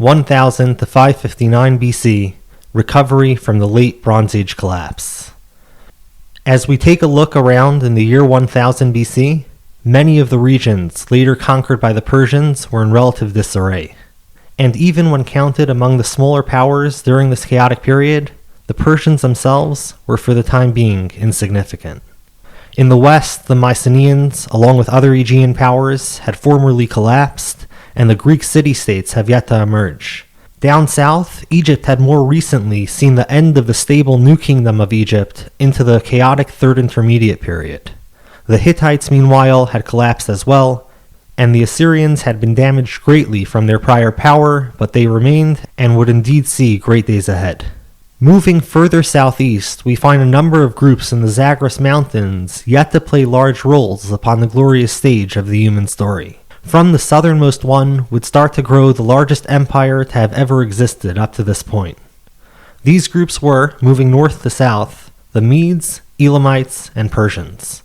1000 to 559 BC, recovery from the late Bronze Age collapse. As we take a look around in the year 1000 BC, many of the regions later conquered by the Persians were in relative disarray. And even when counted among the smaller powers during this chaotic period, the Persians themselves were for the time being insignificant. In the west, the Mycenaeans, along with other Aegean powers, had formerly collapsed, and the Greek city-states have yet to emerge. Down south, Egypt had more recently seen the end of the stable New Kingdom of Egypt into the chaotic Third Intermediate period. The Hittites, meanwhile, had collapsed as well, and the Assyrians had been damaged greatly from their prior power, but they remained and would indeed see great days ahead. Moving further southeast, we find a number of groups in the Zagros Mountains yet to play large roles upon the glorious stage of the human story. From the southernmost one would start to grow the largest empire to have ever existed up to this point. These groups were, moving north to south, the Medes, Elamites, and Persians.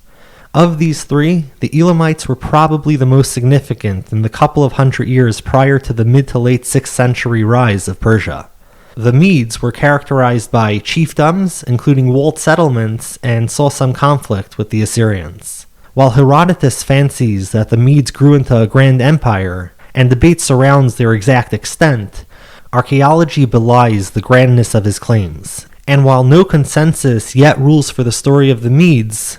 Of these three, the Elamites were probably the most significant in the couple of hundred years prior to the mid to late 6th century rise of Persia. The Medes were characterized by chiefdoms, including walled settlements, and saw some conflict with the Assyrians. While Herodotus fancies that the Medes grew into a grand empire, and debate surrounds their exact extent, archaeology belies the grandness of his claims. And while no consensus yet rules for the story of the Medes,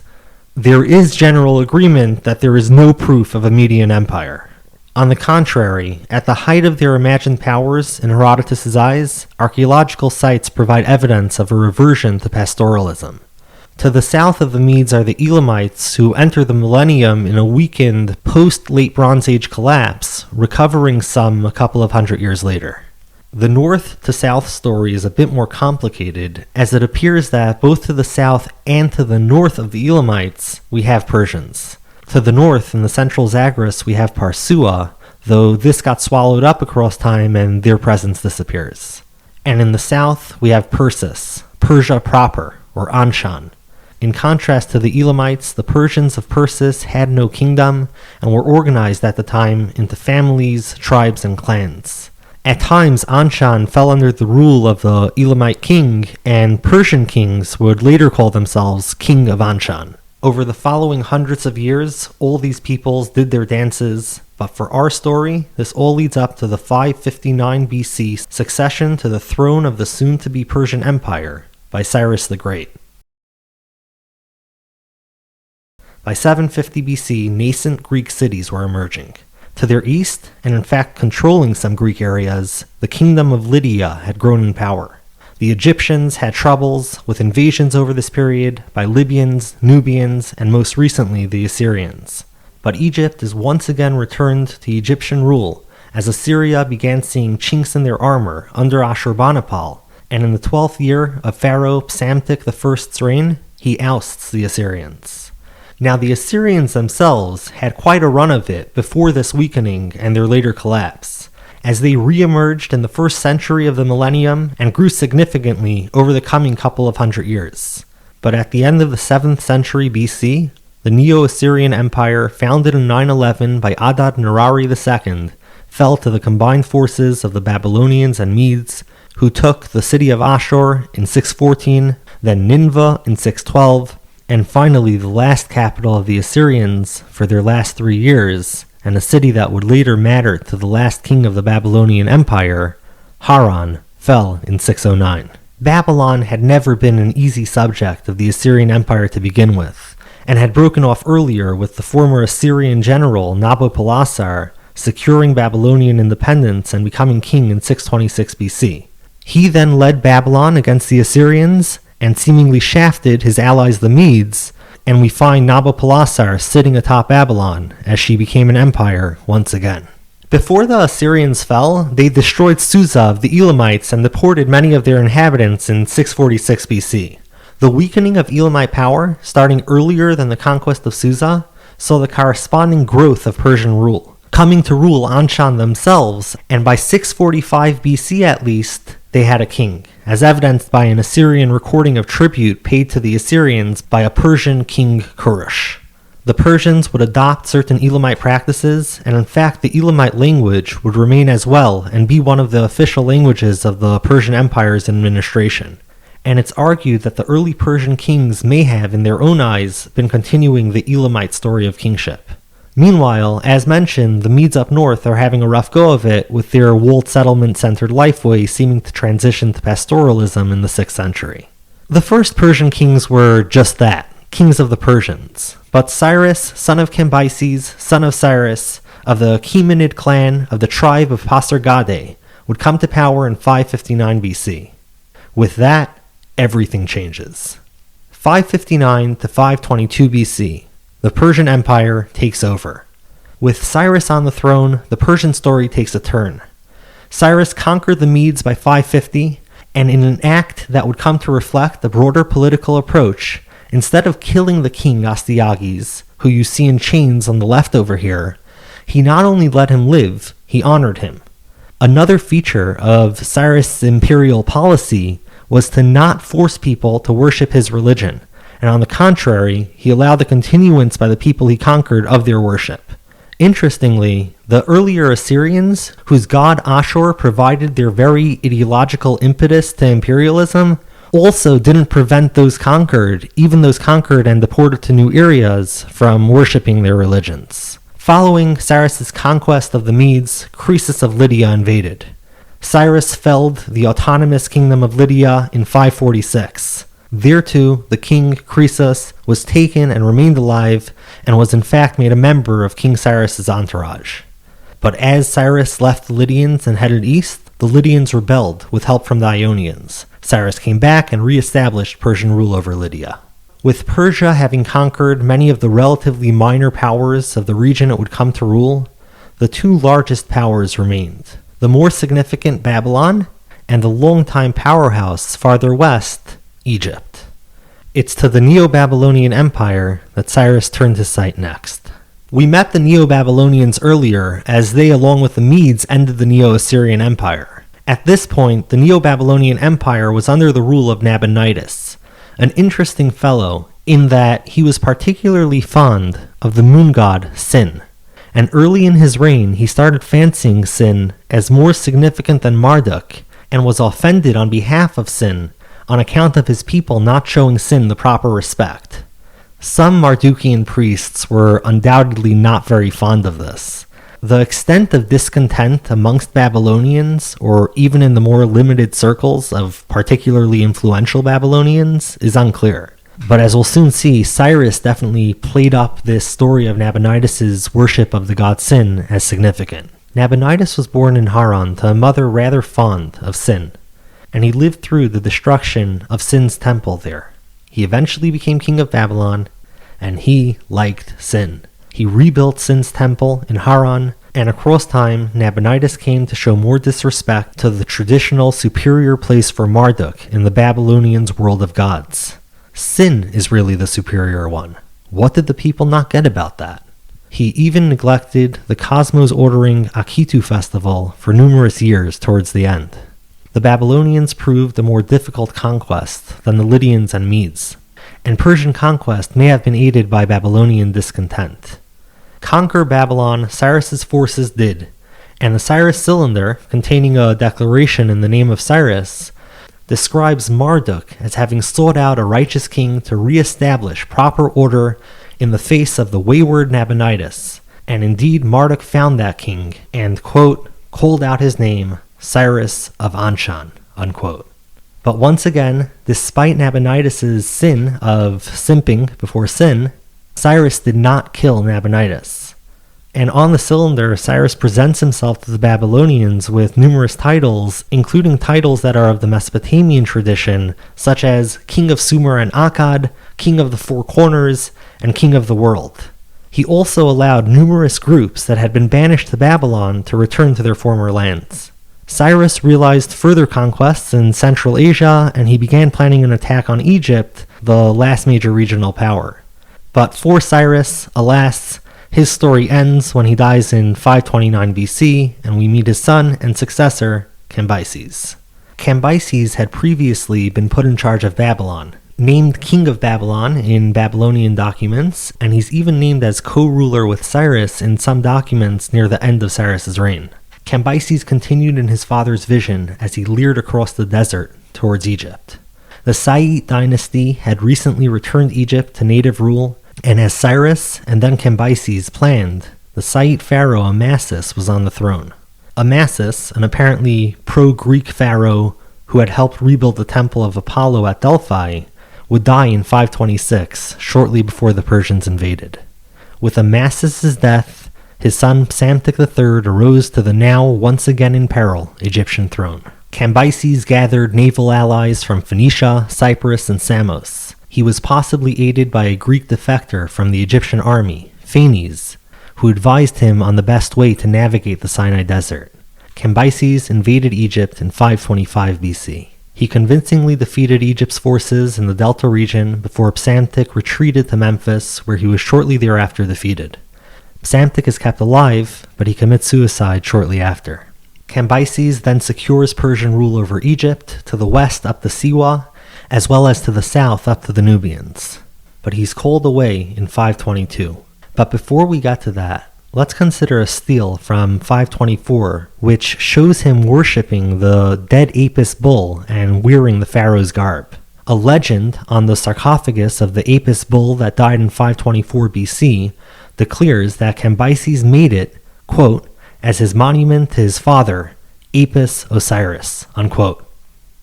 there is general agreement that there is no proof of a Median empire. On the contrary, at the height of their imagined powers in Herodotus' eyes, archaeological sites provide evidence of a reversion to pastoralism. To the south of the Medes are the Elamites, who enter the millennium in a weakened post-late Bronze Age collapse, recovering some a couple of hundred years later. The north to south story is a bit more complicated, as it appears that both to the south and to the north of the Elamites, we have Persians. To the north, in the central Zagros, we have Parsua, though this got swallowed up across time and their presence disappears. And in the south, we have Persis, Persia proper, or Anshan. In contrast to the Elamites, the Persians of Persis had no kingdom and were organized at the time into families, tribes, and clans. At times, Anshan fell under the rule of the Elamite king, and Persian kings would later call themselves King of Anshan. Over the following hundreds of years, all these peoples did their dances, but for our story, this all leads up to the 559 BC succession to the throne of the soon-to-be Persian Empire by Cyrus the Great. By 750 BC, nascent Greek cities were emerging. To their east, and in fact controlling some Greek areas, the kingdom of Lydia had grown in power. The Egyptians had troubles with invasions over this period by Libyans, Nubians, and most recently the Assyrians. But Egypt is once again returned to Egyptian rule as Assyria began seeing chinks in their armor under Ashurbanipal, and in the 12th year of Pharaoh Psamtik I's reign, he ousts the Assyrians. Now the Assyrians themselves had quite a run of it before this weakening and their later collapse, as they re-emerged in the first century of the millennium and grew significantly over the coming couple of hundred years. But at the end of the 7th century BC, the Neo-Assyrian Empire, founded in 911 by Adad-nirari II, fell to the combined forces of the Babylonians and Medes, who took the city of Ashur in 614, then Nineveh in 612, and finally the last capital of the Assyrians for their last 3 years, and a city that would later matter to the last king of the Babylonian Empire, Haran, fell in 609. Babylon had never been an easy subject of the Assyrian Empire to begin with, and had broken off earlier with the former Assyrian general Nabopolassar securing Babylonian independence and becoming king in 626 BC. He then led Babylon against the Assyrians and seemingly shafted his allies the Medes, and we find Nabopolassar sitting atop Babylon as she became an empire once again. Before the Assyrians fell, they destroyed Susa of the Elamites and deported many of their inhabitants in 646 BC. The weakening of Elamite power, starting earlier than the conquest of Susa, saw the corresponding growth of Persian rule, coming to rule Anshan themselves, and by 645 BC at least, they had a king, as evidenced by an Assyrian recording of tribute paid to the Assyrians by a Persian king Kurush. The Persians would adopt certain Elamite practices, and in fact the Elamite language would remain as well and be one of the official languages of the Persian Empire's administration. And it's argued that the early Persian kings may have, in their own eyes, been continuing the Elamite story of kingship. Meanwhile, as mentioned, the Medes up north are having a rough go of it, with their walled settlement-centered lifeway seeming to transition to pastoralism in the 6th century. The first Persian kings were just that, kings of the Persians. But Cyrus, son of Cambyses, son of Cyrus, of the Achaemenid clan of the tribe of Pasargadae, would come to power in 559 BC. With that, everything changes. 559 to 522 BC, the Persian Empire takes over. With Cyrus on the throne, the Persian story takes a turn. Cyrus conquered the Medes by 550, and in an act that would come to reflect the broader political approach, instead of killing the king Astyages, who you see in chains on the left over here, he not only let him live, he honored him. Another feature of Cyrus' imperial policy was to not force people to worship his religion, and on the contrary, he allowed the continuance by the people he conquered of their worship. Interestingly, the earlier Assyrians, whose god Ashur provided their very ideological impetus to imperialism, also didn't prevent those conquered, even those conquered and deported to new areas, from worshipping their religions. Following Cyrus' conquest of the Medes, Croesus of Lydia invaded. Cyrus felled the autonomous kingdom of Lydia in 546. Thereto, the king Croesus was taken and remained alive, and was in fact made a member of King Cyrus' entourage. But as Cyrus left the Lydians and headed east, the Lydians rebelled with help from the Ionians. Cyrus came back and re-established Persian rule over Lydia. With Persia having conquered many of the relatively minor powers of the region it would come to rule, the two largest powers remained: the more significant Babylon, and the longtime powerhouse farther west, Egypt. It's to the Neo-Babylonian Empire that Cyrus turned his sight next. We met the Neo-Babylonians earlier, as they, along with the Medes, ended the Neo-Assyrian Empire. At this point, the Neo-Babylonian Empire was under the rule of Nabonidus, an interesting fellow in that he was particularly fond of the moon god Sin, and early in his reign he started fancying Sin as more significant than Marduk, and was offended on behalf of Sin on account of his people not showing Sin the proper respect. Some Mardukian priests were undoubtedly not very fond of this. The extent of discontent amongst Babylonians, or even in the more limited circles of particularly influential Babylonians, is unclear. But as we'll soon see, Cyrus definitely played up this story of Nabonidus' worship of the god Sin as significant. Nabonidus was born in Haran to a mother rather fond of Sin, and he lived through the destruction of Sin's temple there. He eventually became king of Babylon, and he liked Sin. He rebuilt Sin's temple in Haran, and across time, Nabonidus came to show more disrespect to the traditional superior place for Marduk in the Babylonians' world of gods. Sin is really the superior one. What did the people not get about that? He even neglected the cosmos ordering Akitu festival for numerous years towards the end. The Babylonians proved a more difficult conquest than the Lydians and Medes, and Persian conquest may have been aided by Babylonian discontent. Conquer Babylon Cyrus's forces did, and the Cyrus Cylinder, containing a declaration in the name of Cyrus, describes Marduk as having sought out a righteous king to re-establish proper order in the face of the wayward Nabonidus, and indeed Marduk found that king and, quote, called out his name, Cyrus of Anshan, unquote. But once again, despite Nabonidus' sin of simping before Sin, Cyrus did not kill Nabonidus. And on the cylinder, Cyrus presents himself to the Babylonians with numerous titles, including titles that are of the Mesopotamian tradition, such as King of Sumer and Akkad, King of the Four Corners, and King of the World. He also allowed numerous groups that had been banished to Babylon to return to their former lands. Cyrus realized further conquests in Central Asia, and he began planning an attack on Egypt, the last major regional power. But for Cyrus, alas, his story ends when he dies in 529 BC, and we meet his son and successor, Cambyses. Cambyses had previously been put in charge of Babylon, named King of Babylon in Babylonian documents, and he's even named as co-ruler with Cyrus in some documents near the end of Cyrus's reign. Cambyses continued in his father's vision as he leered across the desert towards Egypt. The Saite dynasty had recently returned Egypt to native rule, and as Cyrus and then Cambyses planned, the Saite pharaoh Amasis was on the throne. Amasis, an apparently pro-Greek pharaoh who had helped rebuild the temple of Apollo at Delphi, would die in 526, shortly before the Persians invaded. With Amasis' death, his son Psamtik III arose to the now once again in peril Egyptian throne. Cambyses gathered naval allies from Phoenicia, Cyprus, and Samos. He was possibly aided by a Greek defector from the Egyptian army, Phanes, who advised him on the best way to navigate the Sinai Desert. Cambyses invaded Egypt in 525 BC. He convincingly defeated Egypt's forces in the Delta region before Psamtik retreated to Memphis, where he was shortly thereafter defeated. Psamtik is kept alive, but he commits suicide shortly after. Cambyses then secures Persian rule over Egypt, to the west up the Siwa, as well as to the south up to the Nubians. But he's called away in 522. But before we get to that, let's consider a stele from 524, which shows him worshipping the dead Apis bull and wearing the pharaoh's garb. A legend on the sarcophagus of the Apis bull that died in 524 BC declares that Cambyses made it, quote, as his monument to his father, Apis Osiris, unquote.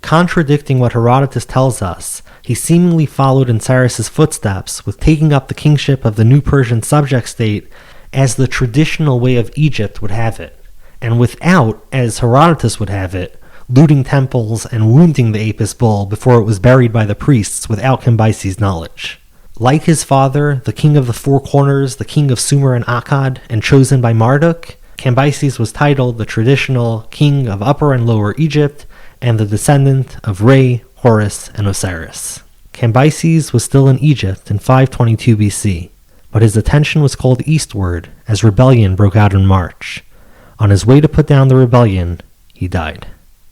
Contradicting what Herodotus tells us, he seemingly followed in Cyrus's footsteps with taking up the kingship of the new Persian subject state as the traditional way of Egypt would have it, and without, as Herodotus would have it, looting temples and wounding the Apis bull before it was buried by the priests without Cambyses' knowledge. Like his father, the king of the Four Corners, the king of Sumer and Akkad, and chosen by Marduk, Cambyses was titled the traditional king of Upper and Lower Egypt and the descendant of Re, Horus, and Osiris. Cambyses was still in Egypt in 522 BC, but his attention was called eastward as rebellion broke out in March. On his way to put down the rebellion, he died.